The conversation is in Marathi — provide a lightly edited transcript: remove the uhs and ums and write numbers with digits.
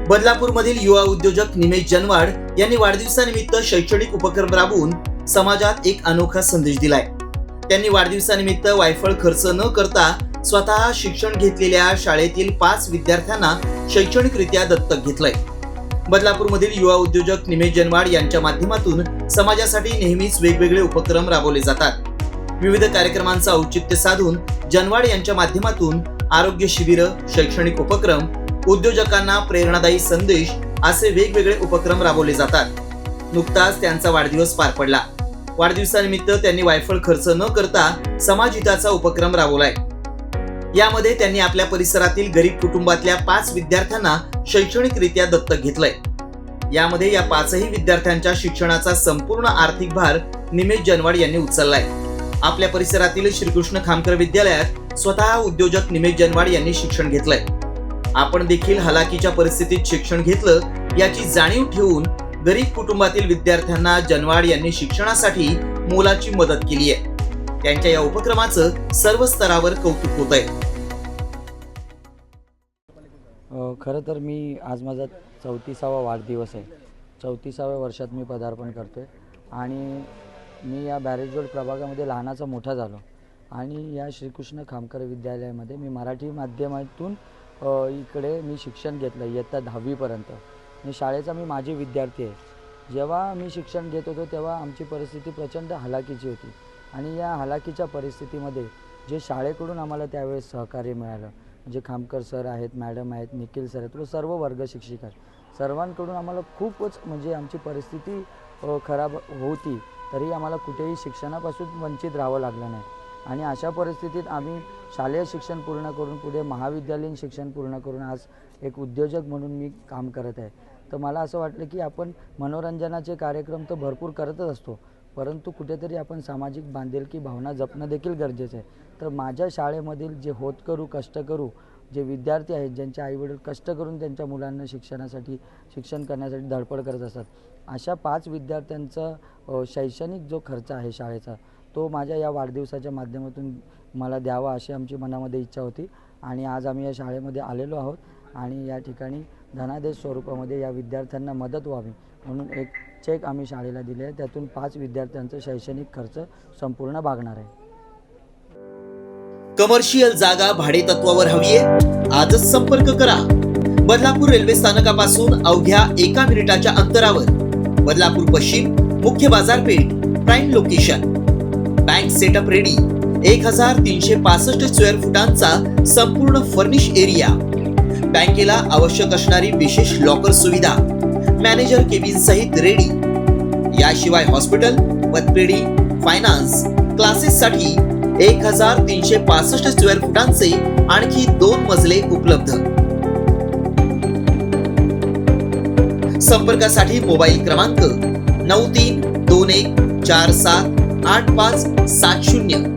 बदलापूरमधील युवा उद्योजक निमेश जनवाड यांनी वाढदिवसानिमित्त शैक्षणिक उपक्रम राबवून समाजात एक अनोखा संदेश दिलाय। त्यांनी वाढदिवसानिमित्त वायफळ खर्च न करता स्वतः शिक्षण घेतलेल्या शाळेतील 5 विद्यार्थ्यांना शैक्षणिकरित्या दत्तक घेतलंय। बदलापूरमधील युवा उद्योजक निमेश जनवाड यांच्या माध्यमातून समाजासाठी नेहमीच वेगवेगळे उपक्रम राबवले जातात। विविध कार्यक्रमांचं औचित्य साधून जनवाड यांच्या माध्यमातून आरोग्य शिबिर, शैक्षणिक उपक्रम, उद्योजकांना प्रेरणादायी संदेश असे वेगवेगळे उपक्रम राबवले जातात। नुकताच त्यांचा वाढदिवस पार पडला। वाढदिवसानिमित्त त्यांनी वायफळ खर्च न करता समाजहिताचा उपक्रम राबवलाय। यामध्ये त्यांनी आपल्या परिसरातील गरीब कुटुंबातल्या 5 विद्यार्थ्यांना शैक्षणिकरित्या दत्तक घेतलंय। यामध्ये या 5ही विद्यार्थ्यांच्या शिक्षणाचा संपूर्ण आर्थिक भार निमेश जनवाड यांनी उचललाय। आपल्या परिसरातील श्रीकृष्ण खामकर विद्यालयात स्वतः उद्योजक निमेश जनवाड यांनी शिक्षण घेतलंय। आपण देखील हलाखीच्या परिस्थितीत शिक्षण घेतलं याची जाणीव ठेवून गरीब कुटुंबातील विद्यार्थ्यांना जनवाड यांनी शिक्षणासाठी मोलाची मदत केली आहे। त्यांच्या या उपक्रमाचं सर्व स्तरावर कौतुक होत आहे। खरं तर मी आज माझा 34वा वाढदिवस आहे। 34व्या वर्षात मी पदार्पण करतोय आणि मी या बॅरेज रोड प्रभागामध्ये लहानाचा मोठा झालो आणि या श्रीकृष्ण खामकर विद्यालयामध्ये मी मराठी माध्यमातून इकडे मी शिक्षण घेतलं इयत्ता 10वी पर्यंत। मी शाळेचा माजी विद्यार्थी आहे। जेव्हा मी शिक्षण घेत होतो तेव्हा आमची परिस्थिती प्रचंड हलाखीची होती आणि या हलाखीच्या परिस्थितीमध्ये जे शाळेकडून आम्हाला त्यावेळेस सहकार्य मिळालं, जे खामकर सर आहेत, मॅडम आहेत, निखिल सर आहेत, सर्व वर्ग शिक्षिका सर्वांकडून आम्हाला खूपच आमची परिस्थिती खराब होती तरी आम्हाला कुठेही शिक्षणापासून वंचित राहावं लागलं नाही आणि अशा परिस्थितीत आम्ही शालेय शिक्षण पूर्ण करून पुढे महाविद्यालयीन शिक्षण पूर्ण करून आज एक उद्योजक म्हणून मी काम करत आहे। तर मला असं वाटलं की आपण मनोरंजनाचे कार्यक्रम तर भरपूर करतच असतो, परंतु कुठेतरी आपण सामाजिक बांधिलकी भावना जपणं देखील गरजेचं आहे। तर माझ्या शाळेमधील जे होतकरू कष्टकरू जे विद्यार्थी आहेत, ज्यांचे आईवडील कष्ट करून त्यांच्या मुलांना शिक्षण करण्यासाठी धडपड करत असतात, अशा 5 विद्यार्थ्यांचा शैक्षणिक जो खर्च आहे शाळेचा तो माझ्या या वाढदिवसाच्या माध्यमातून मला द्यावा अशी आमची मनामध्ये इच्छा होती आणि आज आम्ही या शाळेमध्ये आलेलो आहोत आणि या ठिकाणी धनादेश स्वरूपामध्ये या विद्यार्थ्यांना मदत व्हावी म्हणून एक चेक आम्ही शाळेला दिले आहे। त्यातून 5 विद्यार्थ्यांचा शैक्षणिक खर्च संपूर्ण भागणार आहे। कमर्शियल जागा भाडे तत्वावर हवी आहे? आजच संपर्क करा। बदलापूर रेल्वे स्थानकापासून अवघ्या 1 मिनिटाच्या अंतरावर बदलापूर पश्चिम मुख्य बाजारपेठ, prime location, bank setup ready, 1365 square फुटांचा संपूर्ण फर्निश एरिया, बँकेला आवश्यक असणारी विशेष लॉकर सुविधा, मॅनेजर केबिन सहित रेडी। याशिवाय हॉस्पिटल, पतपेढी, फायनान्स, क्लासेस साठी 1365 स्क्वेअर फुटांचे आणखी 2 मजले उपलब्ध। संपर्कासाठी मोबाईल क्रमांक 9321478570